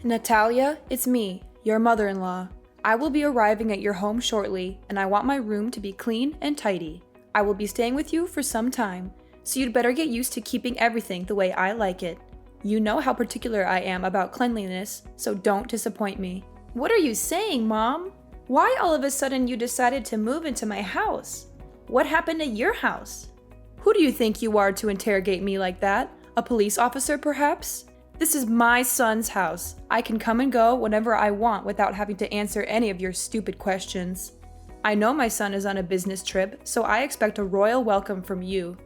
Natalia, it's me, your mother-in-law. I will be arriving at your home shortly, and I want my room to be clean and tidy. I will be staying with you for some time, so you'd better get used to keeping everything the way I like it. You know how particular I am about cleanliness, so don't disappoint me. What are you saying, Mom? Why all of a sudden you decided to move into my house? What happened at your house? Who do you think you are to interrogate me like that? A police officer, perhaps? This is my son's house. I can come and go whenever I want without having to answer any of your stupid questions. I know my son is on a business trip, so I expect a royal welcome from you.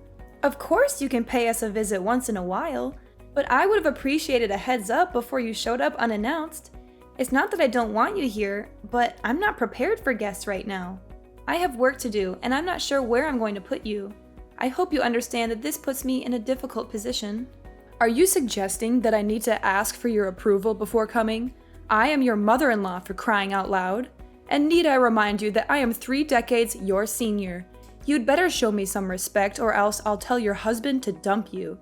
Of course you can pay us a visit once in a while, but I would have appreciated a heads up before you showed up unannounced. It's not that I don't want you here, but I'm not prepared for guests right now. I have work to do, and I'm not sure where I'm going to put you. I hope you understand that this puts me in a difficult position. Are you suggesting that I need to ask for your approval before coming? I am your mother-in-law, for crying out loud. And need I remind you that I am 3 decades your senior? You'd better show me some respect, or else I'll tell your husband to dump you.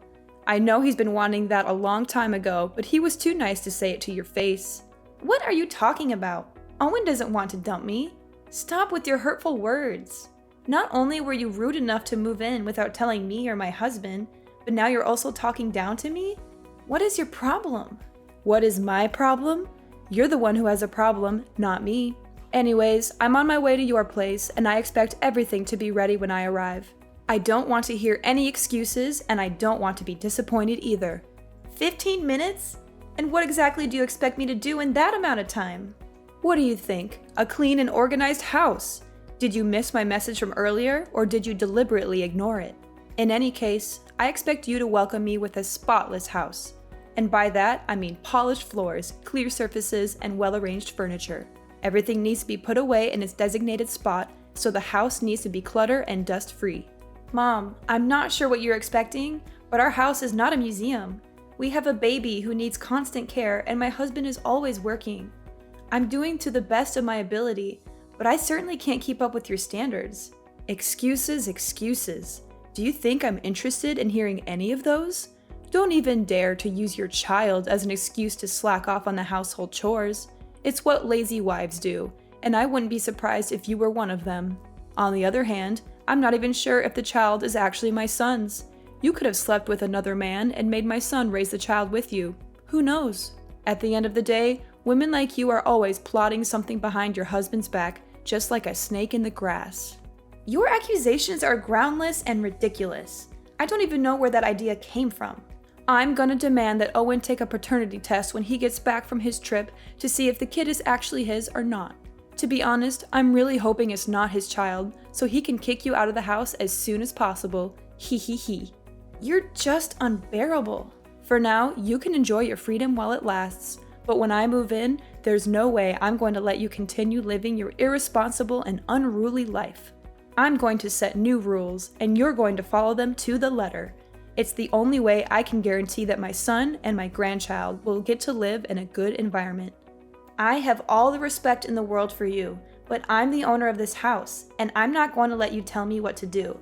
I know he's been wanting that a long time ago, but he was too nice to say it to your face. What are you talking about? Owen doesn't want to dump me. Stop with your hurtful words. Not only were you rude enough to move in without telling me or my husband, but now you're also talking down to me? What is your problem? What is my problem? You're the one who has a problem, not me. Anyways, I'm on my way to your place, and I expect everything to be ready when I arrive. I don't want to hear any excuses, and I don't want to be disappointed either. 15 minutes? And what exactly do you expect me to do in that amount of time? What do you think? A clean and organized house? Did you miss my message from earlier, or did you deliberately ignore it? In any case, I expect you to welcome me with a spotless house. And by that, I mean polished floors, clear surfaces, and well-arranged furniture. Everything needs to be put away in its designated spot, so the house needs to be clutter and dust-free. Mom, I'm not sure what you're expecting, but our house is not a museum. We have a baby who needs constant care, and my husband is always working. I'm doing to the best of my ability, but I certainly can't keep up with your standards. Excuses, excuses. Do you think I'm interested in hearing any of those? Don't even dare to use your child as an excuse to slack off on the household chores. It's what lazy wives do, and I wouldn't be surprised if you were one of them. On the other hand, I'm not even sure if the child is actually my son's. You could have slept with another man and made my son raise the child with you. Who knows? At the end of the day, women like you are always plotting something behind your husband's back, just like a snake in the grass. Your accusations are groundless and ridiculous. I don't even know where that idea came from. I'm gonna demand that Owen take a paternity test when he gets back from his trip to see if the kid is actually his or not. To be honest, I'm really hoping it's not his child, so he can kick you out of the house as soon as possible. He. You're just unbearable. For now, you can enjoy your freedom while it lasts, but when I move in, there's no way I'm going to let you continue living your irresponsible and unruly life. I'm going to set new rules, and you're going to follow them to the letter. It's the only way I can guarantee that my son and my grandchild will get to live in a good environment. I have all the respect in the world for you, but I'm the owner of this house, and I'm not going to let you tell me what to do.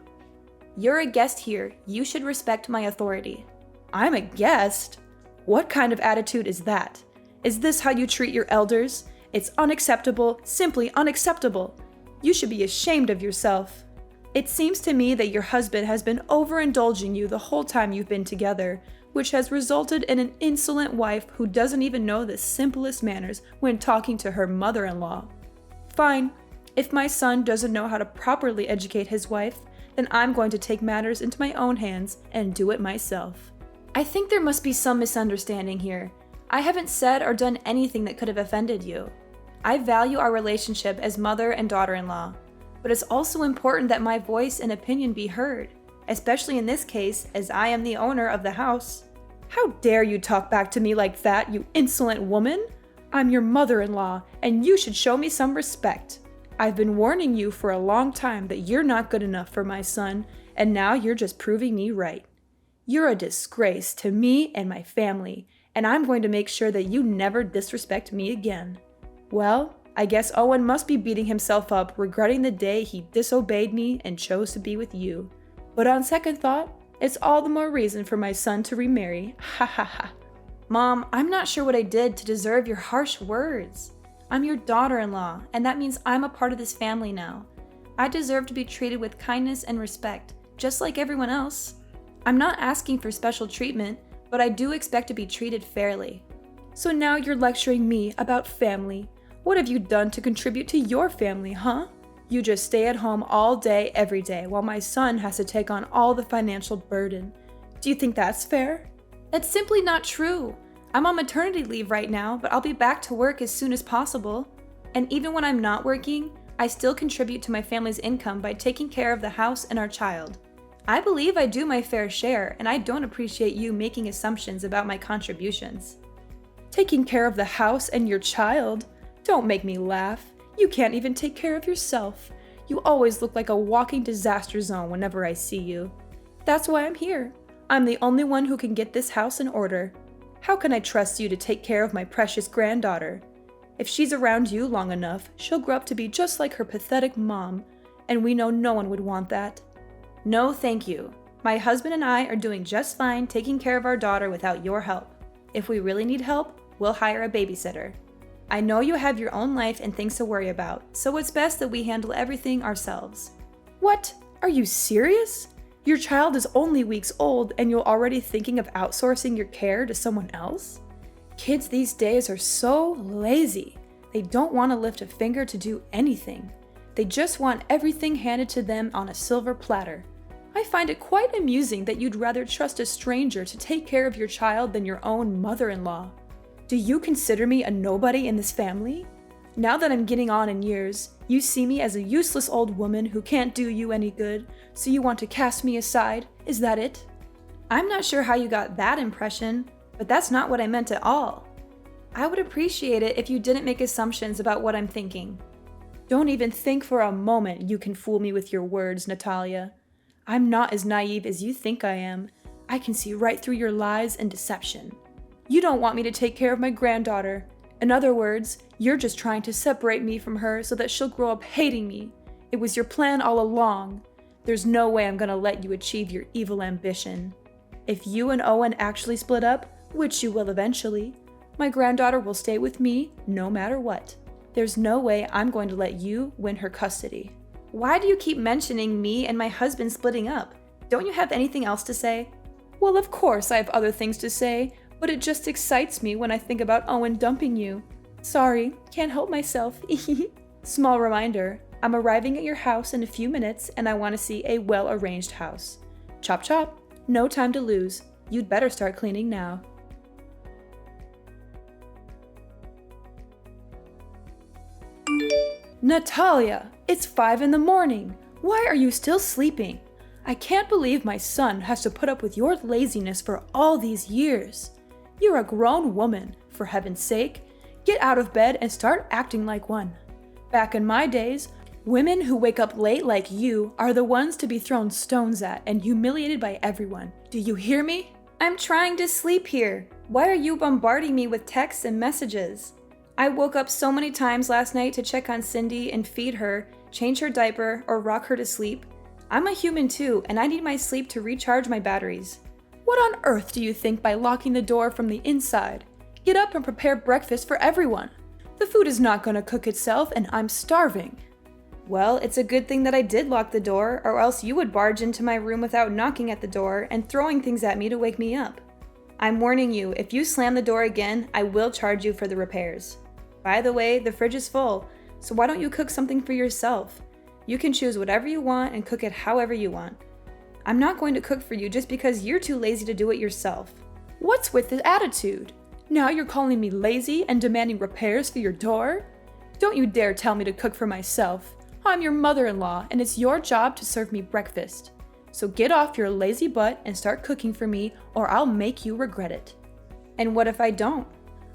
You're a guest here. You should respect my authority. I'm a guest? What kind of attitude is that? Is this how you treat your elders? It's unacceptable, simply unacceptable. You should be ashamed of yourself. It seems to me that your husband has been overindulging you the whole time you've been together, which has resulted in an insolent wife who doesn't even know the simplest manners when talking to her mother-in-law. Fine. If my son doesn't know how to properly educate his wife, then I'm going to take matters into my own hands and do it myself. I think there must be some misunderstanding here. I haven't said or done anything that could have offended you. I value our relationship as mother and daughter-in-law, but it's also important that my voice and opinion be heard, especially in this case, as I am the owner of the house. How dare you talk back to me like that, you insolent woman? I'm your mother-in-law, and you should show me some respect. I've been warning you for a long time that you're not good enough for my son, and now you're just proving me right. You're a disgrace to me and my family, and I'm going to make sure that you never disrespect me again. Well, I guess Owen must be beating himself up, regretting the day he disobeyed me and chose to be with you. But on second thought, it's all the more reason for my son to remarry. Ha ha ha. Mom, I'm not sure what I did to deserve your harsh words. I'm your daughter-in-law, and that means I'm a part of this family now. I deserve to be treated with kindness and respect, just like everyone else. I'm not asking for special treatment, but I do expect to be treated fairly. So now you're lecturing me about family. What have you done to contribute to your family, huh? You just stay at home all day, every day, while my son has to take on all the financial burden. Do you think that's fair? That's simply not true. I'm on maternity leave right now, but I'll be back to work as soon as possible. And even when I'm not working, I still contribute to my family's income by taking care of the house and our child. I believe I do my fair share, and I don't appreciate you making assumptions about my contributions. Taking care of the house and your child? Don't make me laugh. You can't even take care of yourself. You always look like a walking disaster zone whenever I see you. That's why I'm here. I'm the only one who can get this house in order. How can I trust you to take care of my precious granddaughter? If she's around you long enough, she'll grow up to be just like her pathetic mom, and we know no one would want that. No, thank you. My husband and I are doing just fine taking care of our daughter without your help. If we really need help, we'll hire a babysitter. I know you have your own life and things to worry about, so it's best that we handle everything ourselves. What? Are you serious? Your child is only weeks old and you're already thinking of outsourcing your care to someone else? Kids these days are so lazy. They don't want to lift a finger to do anything. They just want everything handed to them on a silver platter. I find it quite amusing that you'd rather trust a stranger to take care of your child than your own mother-in-law. Do you consider me a nobody in this family? Now that I'm getting on in years, you see me as a useless old woman who can't do you any good, so you want to cast me aside? Is that it? I'm not sure how you got that impression, but that's not what I meant at all. I would appreciate it if you didn't make assumptions about what I'm thinking. Don't even think for a moment you can fool me with your words, Natalia. I'm not as naive as you think I am. I can see right through your lies and deception. You don't want me to take care of my granddaughter. In other words, you're just trying to separate me from her so that she'll grow up hating me. It was your plan all along. There's no way I'm gonna let you achieve your evil ambition. If you and Owen actually split up, which you will eventually, my granddaughter will stay with me no matter what. There's no way I'm going to let you win her custody. Why do you keep mentioning me and my husband splitting up? Don't you have anything else to say? Well, of course I have other things to say, but it just excites me when I think about Owen dumping you. Sorry, can't help myself. Small reminder, I'm arriving at your house in a few minutes and I want to see a well-arranged house. Chop chop, no time to lose. You'd better start cleaning now. Natalia, it's 5 a.m. Why are you still sleeping? I can't believe my son has to put up with your laziness for all these years. You're a grown woman, for heaven's sake. Get out of bed and start acting like one. Back in my days, women who wake up late like you are the ones to be thrown stones at and humiliated by everyone. Do you hear me? I'm trying to sleep here. Why are you bombarding me with texts and messages? I woke up so many times last night to check on Cindy and feed her, change her diaper, or rock her to sleep. I'm a human too, and I need my sleep to recharge my batteries. What on earth do you think by locking the door from the inside? Get up and prepare breakfast for everyone. The food is not going to cook itself, and I'm starving. Well, it's a good thing that I did lock the door, or else you would barge into my room without knocking at the door and throwing things at me to wake me up. I'm warning you, if you slam the door again, I will charge you for the repairs. By the way, the fridge is full, so why don't you cook something for yourself? You can choose whatever you want and cook it however you want. I'm not going to cook for you just because you're too lazy to do it yourself. What's with the attitude? Now you're calling me lazy and demanding repairs for your door? Don't you dare tell me to cook for myself. I'm your mother-in-law and it's your job to serve me breakfast. So get off your lazy butt and start cooking for me or I'll make you regret it. And what if I don't?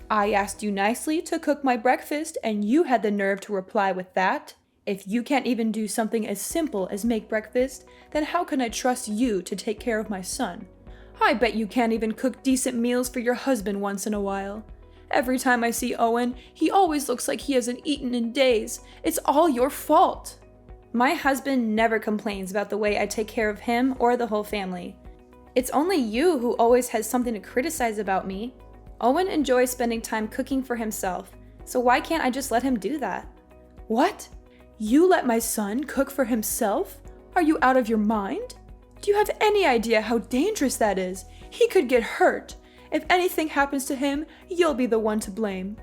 I asked you nicely to cook my breakfast and you had the nerve to reply with that? If you can't even do something as simple as make breakfast, then how can I trust you to take care of my son? I bet you can't even cook decent meals for your husband once in a while. Every time I see Owen, he always looks like he hasn't eaten in days. It's all your fault. My husband never complains about the way I take care of him or the whole family. It's only you who always has something to criticize about me. Owen enjoys spending time cooking for himself, so why can't I just let him do that? What? You let my son cook for himself? Are you out of your mind? Do you have any idea how dangerous that is? He could get hurt. If anything happens to him, you'll be the one to blame.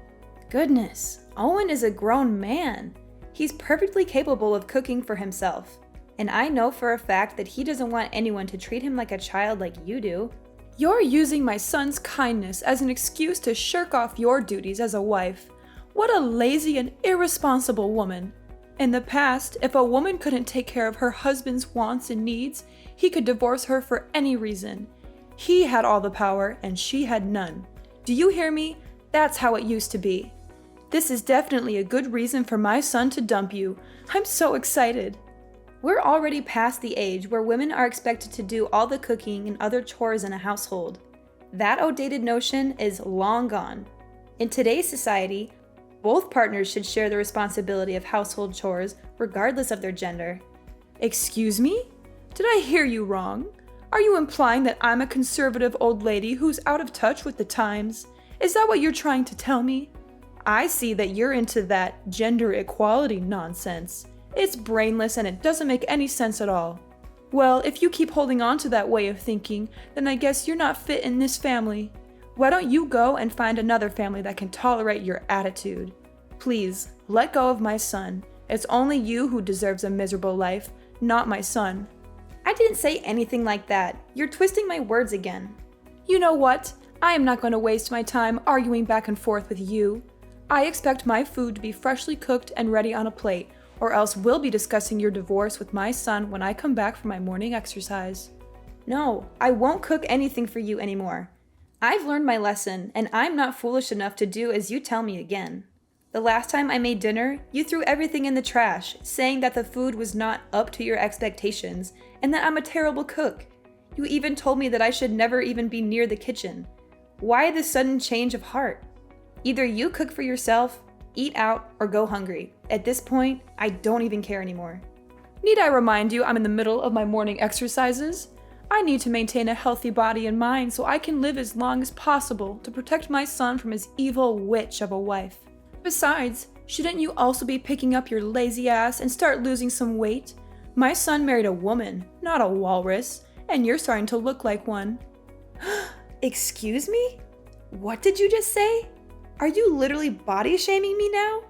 Goodness, Owen is a grown man. He's perfectly capable of cooking for himself. And I know for a fact that he doesn't want anyone to treat him like a child like you do. You're using my son's kindness as an excuse to shirk off your duties as a wife. What a lazy and irresponsible woman. In the past, if a woman couldn't take care of her husband's wants and needs, he could divorce her for any reason. He had all the power and she had none. Do you hear me? That's how it used to be. This is definitely a good reason for my son to dump you. I'm so excited. We're already past the age where women are expected to do all the cooking and other chores in a household. That outdated notion is long gone. In today's society, both partners should share the responsibility of household chores regardless of their gender. Excuse me? Did I hear you wrong? Are you implying that I'm a conservative old lady who's out of touch with the times? Is that what you're trying to tell me? I see that you're into that gender equality nonsense. It's brainless and it doesn't make any sense at all. Well, if you keep holding on to that way of thinking, then I guess you're not fit in this family. Why don't you go and find another family that can tolerate your attitude? Please, let go of my son. It's only you who deserves a miserable life, not my son. I didn't say anything like that. You're twisting my words again. You know what? I am not going to waste my time arguing back and forth with you. I expect my food to be freshly cooked and ready on a plate, or else we'll be discussing your divorce with my son when I come back from my morning exercise. No, I won't cook anything for you anymore. I've learned my lesson, and I'm not foolish enough to do as you tell me again. The last time I made dinner, you threw everything in the trash, saying that the food was not up to your expectations, and that I'm a terrible cook. You even told me that I should never even be near the kitchen. Why this sudden change of heart? Either you cook for yourself, eat out, or go hungry. At this point, I don't even care anymore. Need I remind you I'm in the middle of my morning exercises? I need to maintain a healthy body and mind so I can live as long as possible to protect my son from his evil witch of a wife. Besides, shouldn't you also be picking up your lazy ass and start losing some weight? My son married a woman, not a walrus, and you're starting to look like one. Excuse me? What did you just say? Are you literally body shaming me now?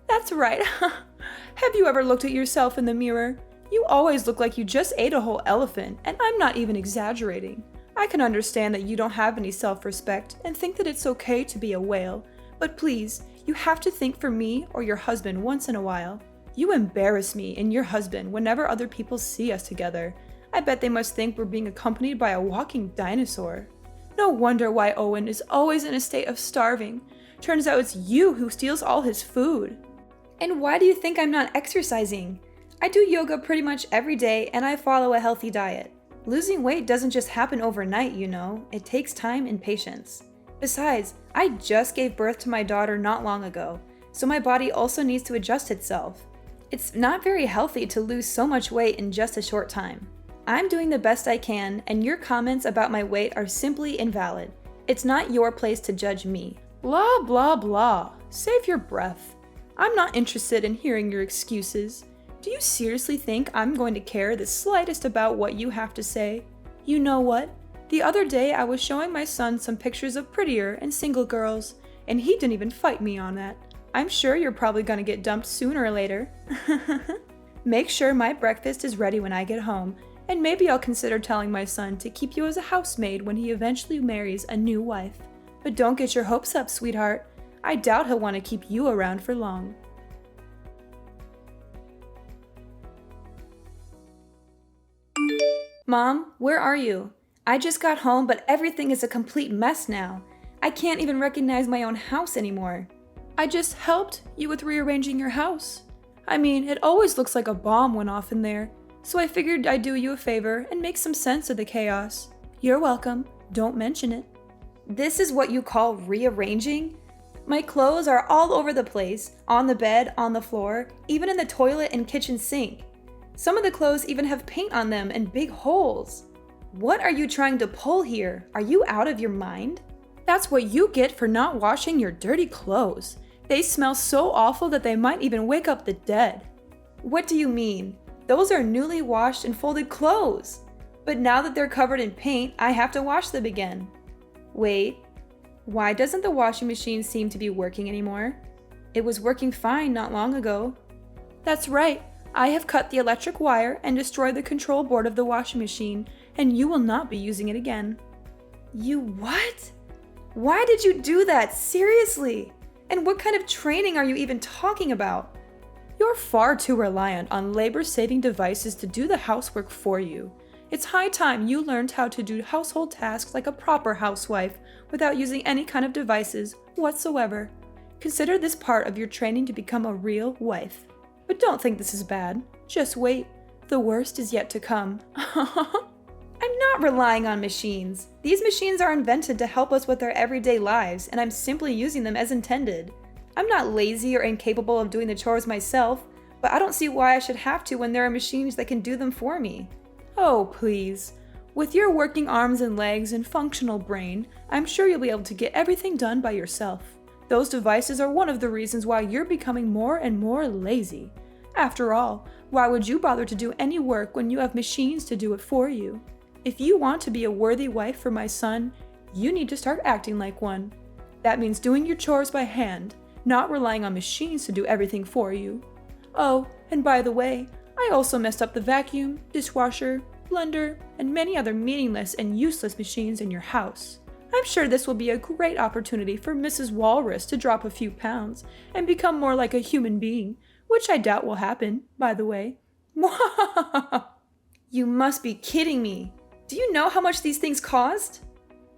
That's right. Have you ever looked at yourself in the mirror? You always look like you just ate a whole elephant, and I'm not even exaggerating. I can understand that you don't have any self-respect and think that it's okay to be a whale, but please, you have to think for me or your husband once in a while. You embarrass me and your husband whenever other people see us together. I bet they must think we're being accompanied by a walking dinosaur. No wonder why Owen is always in a state of starving. Turns out it's you who steals all his food. And why do you think I'm not exercising? I do yoga pretty much every day and I follow a healthy diet. Losing weight doesn't just happen overnight, you know. It takes time and patience. Besides, I just gave birth to my daughter not long ago, so my body also needs to adjust itself. It's not very healthy to lose so much weight in just a short time. I'm doing the best I can, and your comments about my weight are simply invalid. It's not your place to judge me. Blah, blah, blah. Save your breath. I'm not interested in hearing your excuses. Do you seriously think I'm going to care the slightest about what you have to say? You know what? The other day I was showing my son some pictures of prettier and single girls, and he didn't even fight me on that. I'm sure you're probably gonna get dumped sooner or later. Make sure my breakfast is ready when I get home, and maybe I'll consider telling my son to keep you as a housemaid when he eventually marries a new wife. But don't get your hopes up, sweetheart. I doubt he'll want to keep you around for long. Mom, where are you? I just got home, but everything is a complete mess now. I can't even recognize my own house anymore. I just helped you with rearranging your house. I mean, it always looks like a bomb went off in there, so I figured I'd do you a favor and make some sense of the chaos. You're welcome. Don't mention it. This is what you call rearranging? My clothes are all over the place, on the bed, on the floor, even in the toilet and kitchen sink. Some of the clothes even have paint on them and big holes. What are you trying to pull here? Are you out of your mind? That's what you get for not washing your dirty clothes. They smell so awful that they might even wake up the dead. What do you mean? Those are newly washed and folded clothes. But now that they're covered in paint, I have to wash them again. Wait, why doesn't the washing machine seem to be working anymore? It was working fine not long ago. That's right, I have cut the electric wire and destroyed the control board of the washing machine, and you will not be using it again. You what? Why did you do that? Seriously? And what kind of training are you even talking about? You're far too reliant on labor-saving devices to do the housework for you. It's high time you learned how to do household tasks like a proper housewife without using any kind of devices whatsoever. Consider this part of your training to become a real wife. But don't think this is bad. Just wait. The worst is yet to come. I'm not relying on machines. These machines are invented to help us with our everyday lives, and I'm simply using them as intended. I'm not lazy or incapable of doing the chores myself, but I don't see why I should have to when there are machines that can do them for me. Oh, please. With your working arms and legs and functional brain, I'm sure you'll be able to get everything done by yourself. Those devices are one of the reasons why you're becoming more and more lazy. After all, why would you bother to do any work when you have machines to do it for you? If you want to be a worthy wife for my son, you need to start acting like one. That means doing your chores by hand, not relying on machines to do everything for you. Oh, and by the way, I also messed up the vacuum, dishwasher, blender, and many other meaningless and useless machines in your house. I'm sure this will be a great opportunity for Mrs. Walrus to drop a few pounds and become more like a human being, which I doubt will happen, by the way. You must be kidding me. Do you know how much these things cost?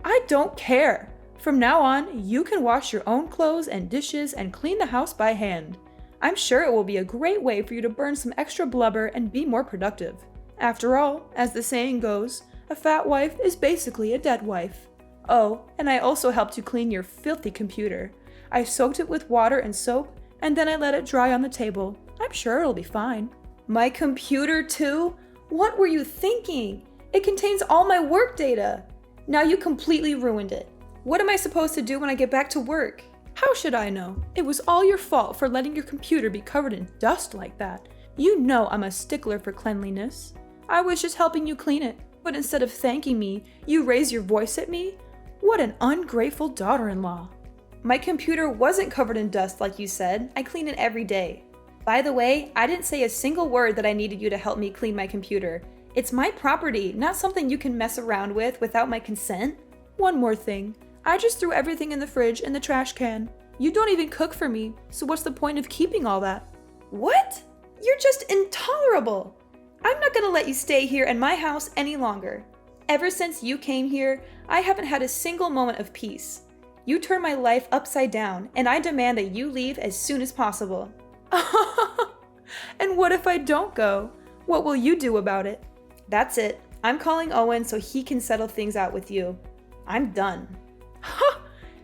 I don't care. From now on, you can wash your own clothes and dishes and clean the house by hand. I'm sure it will be a great way for you to burn some extra blubber and be more productive. After all, as the saying goes, a fat wife is basically a dead wife. Oh, and I also helped you clean your filthy computer. I soaked it with water and soap, and then I let it dry on the table. I'm sure it'll be fine. My computer too? What were you thinking? It contains all my work data. Now you completely ruined it. What am I supposed to do when I get back to work? How should I know? It was all your fault for letting your computer be covered in dust like that. You know I'm a stickler for cleanliness. I was just helping you clean it, but instead of thanking me, you raise your voice at me? What an ungrateful daughter-in-law. My computer wasn't covered in dust like you said. I clean it every day. By the way, I didn't say a single word that I needed you to help me clean my computer. It's my property, not something you can mess around with without my consent. One more thing. I just threw everything in the fridge and the trash can. You don't even cook for me, so what's the point of keeping all that? What? You're just intolerable. I'm not gonna let you stay here in my house any longer. Ever since you came here, I haven't had a single moment of peace. You turned my life upside down, and I demand that you leave as soon as possible. And what if I don't go? What will you do about it? That's it. I'm calling Owen so he can settle things out with you. I'm done. Ha!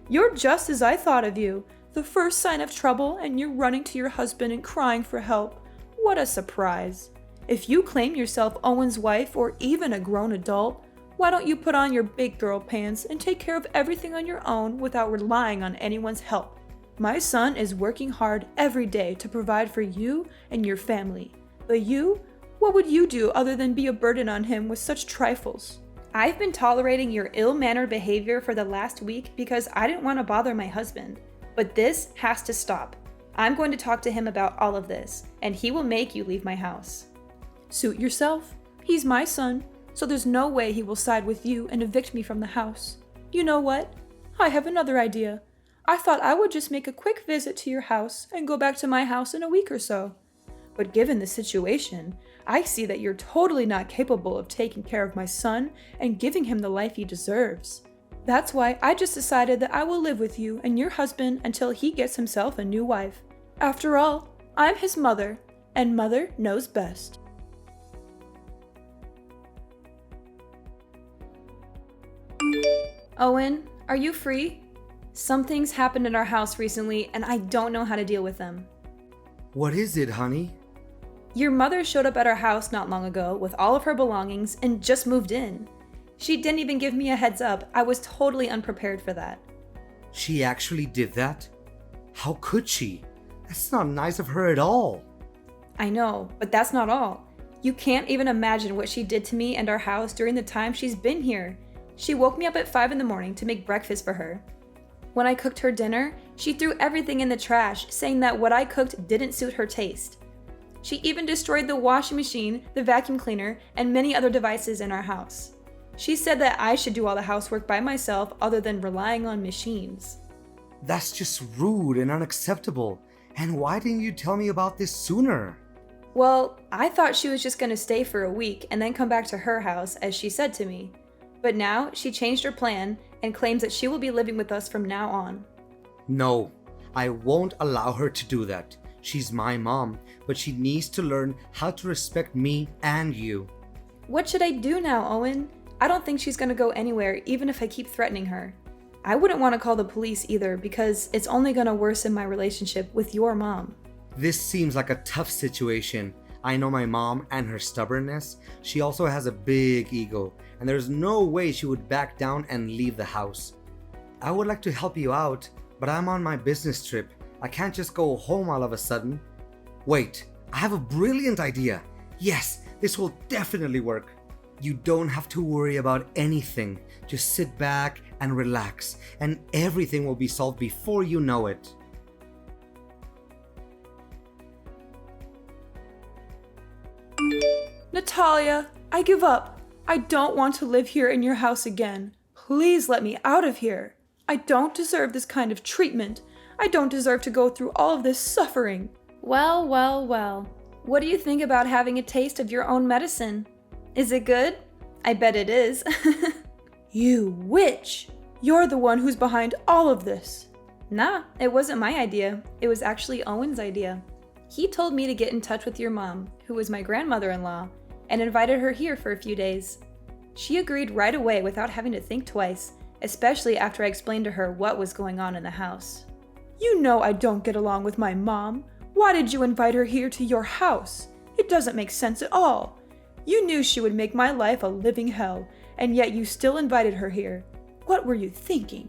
You're just as I thought of you. The first sign of trouble and you're running to your husband and crying for help. What a surprise. If you claim yourself Owen's wife or even a grown adult, why don't you put on your big girl pants and take care of everything on your own without relying on anyone's help? My son is working hard every day to provide for you and your family. But you? What would you do other than be a burden on him with such trifles? I've been tolerating your ill-mannered behavior for the last week because I didn't want to bother my husband. But this has to stop. I'm going to talk to him about all of this, and he will make you leave my house. Suit yourself. He's my son, so there's no way he will side with you and evict me from the house. You know what? I have another idea. I thought I would just make a quick visit to your house and go back to my house in a week or so. But given the situation, I see that you're totally not capable of taking care of my son and giving him the life he deserves. That's why I just decided that I will live with you and your husband until he gets himself a new wife. After all, I'm his mother, and mother knows best. Owen, are you free? Something's happened in our house recently, and I don't know how to deal with them. What is it, honey? Your mother showed up at our house not long ago with all of her belongings and just moved in. She didn't even give me a heads up. I was totally unprepared for that. She actually did that? How could she? That's not nice of her at all. I know, but that's not all. You can't even imagine what she did to me and our house during the time she's been here. She woke me up at 5 in the morning to make breakfast for her. When I cooked her dinner, she threw everything in the trash, saying that what I cooked didn't suit her taste. She even destroyed the washing machine, the vacuum cleaner, and many other devices in our house. She said that I should do all the housework by myself other than relying on machines. That's just rude and unacceptable. And why didn't you tell me about this sooner? Well, I thought she was just going to stay for a week and then come back to her house, as she said to me. But now she changed her plan and claims that she will be living with us from now on. No, I won't allow her to do that. She's my mom, but she needs to learn how to respect me and you. What should I do now, Owen? I don't think she's going to go anywhere, even if I keep threatening her. I wouldn't want to call the police either, because it's only going to worsen my relationship with your mom. This seems like a tough situation. I know my mom and her stubbornness. She also has a big ego, and there's no way she would back down and leave the house. I would like to help you out, but I'm on my business trip. I can't just go home all of a sudden. Wait, I have a brilliant idea. Yes, this will definitely work. You don't have to worry about anything. Just sit back and relax, and everything will be solved before you know it. Natalia, I give up. I don't want to live here in your house again. Please let me out of here. I don't deserve this kind of treatment. I don't deserve to go through all of this suffering. Well, well, well. What do you think about having a taste of your own medicine? Is it good? I bet it is. You witch! You're the one who's behind all of this. Nah, it wasn't my idea. It was actually Owen's idea. He told me to get in touch with your mom, who was my grandmother-in-law, and invited her here for a few days. She agreed right away without having to think twice, especially after I explained to her what was going on in the house. You know I don't get along with my mom. Why did you invite her here to your house? It doesn't make sense at all. You knew she would make my life a living hell, and yet you still invited her here. What were you thinking?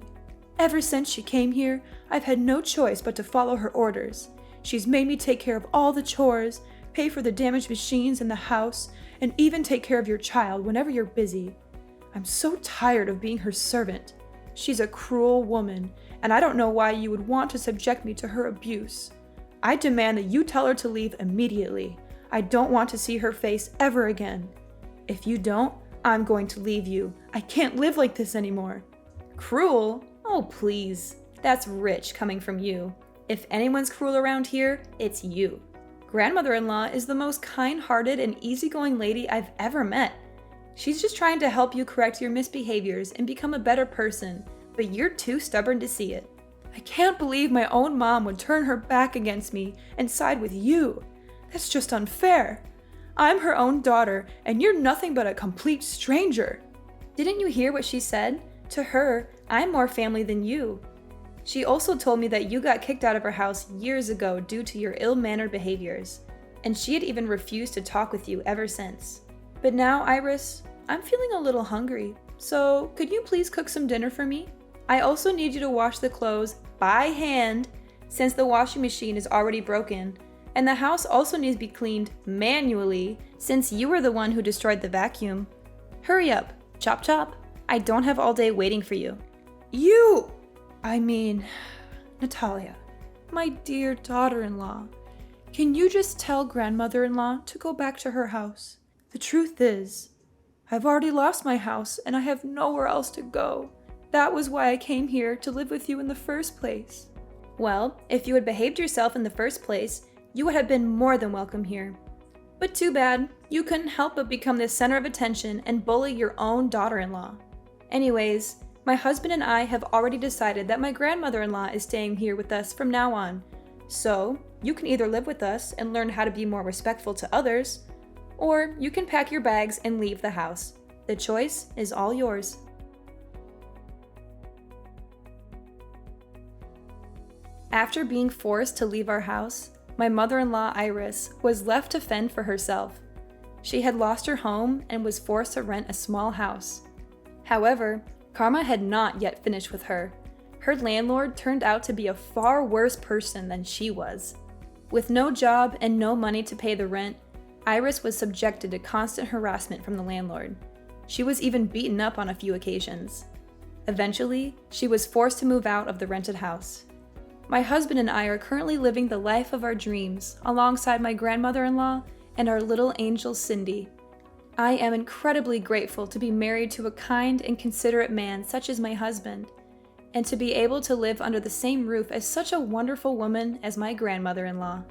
Ever since she came here, I've had no choice but to follow her orders. She's made me take care of all the chores, pay for the damaged machines in the house, and even take care of your child whenever you're busy. I'm so tired of being her servant. She's a cruel woman, and I don't know why you would want to subject me to her abuse. I demand that you tell her to leave immediately. I don't want to see her face ever again. If you don't, I'm going to leave you. I can't live like this anymore. Cruel? Oh, please. That's rich coming from you. If anyone's cruel around here, it's you. Grandmother-in-law is the most kind-hearted and easygoing lady I've ever met. She's just trying to help you correct your misbehaviors and become a better person, but you're too stubborn to see it. I can't believe my own mom would turn her back against me and side with you. That's just unfair. I'm her own daughter, and you're nothing but a complete stranger. Didn't you hear what she said? To her, I'm more family than you. She also told me that you got kicked out of her house years ago due to your ill-mannered behaviors, and she had even refused to talk with you ever since. But now, Iris, I'm feeling a little hungry, so could you please cook some dinner for me? I also need you to wash the clothes by hand, since the washing machine is already broken, and the house also needs to be cleaned manually, since you were the one who destroyed the vacuum. Hurry up, chop chop. I don't have all day waiting for you. Natalia, my dear daughter-in-law, can you just tell grandmother-in-law to go back to her house? The truth is, I've already lost my house and I have nowhere else to go. That was why I came here to live with you in the first place. Well, if you had behaved yourself in the first place, you would have been more than welcome here. But too bad, you couldn't help but become the center of attention and bully your own daughter-in-law. Anyways, my husband and I have already decided that my grandmother-in-law is staying here with us from now on. So, you can either live with us and learn how to be more respectful to others, or you can pack your bags and leave the house. The choice is all yours. After being forced to leave our house, my mother-in-law Iris was left to fend for herself. She had lost her home and was forced to rent a small house. However, karma had not yet finished with her. Her landlord turned out to be a far worse person than she was. With no job and no money to pay the rent, Iris was subjected to constant harassment from the landlord. She was even beaten up on a few occasions. Eventually, she was forced to move out of the rented house. My husband and I are currently living the life of our dreams alongside my grandmother-in-law and our little angel Cindy. I am incredibly grateful to be married to a kind and considerate man such as my husband, and to be able to live under the same roof as such a wonderful woman as my grandmother-in-law.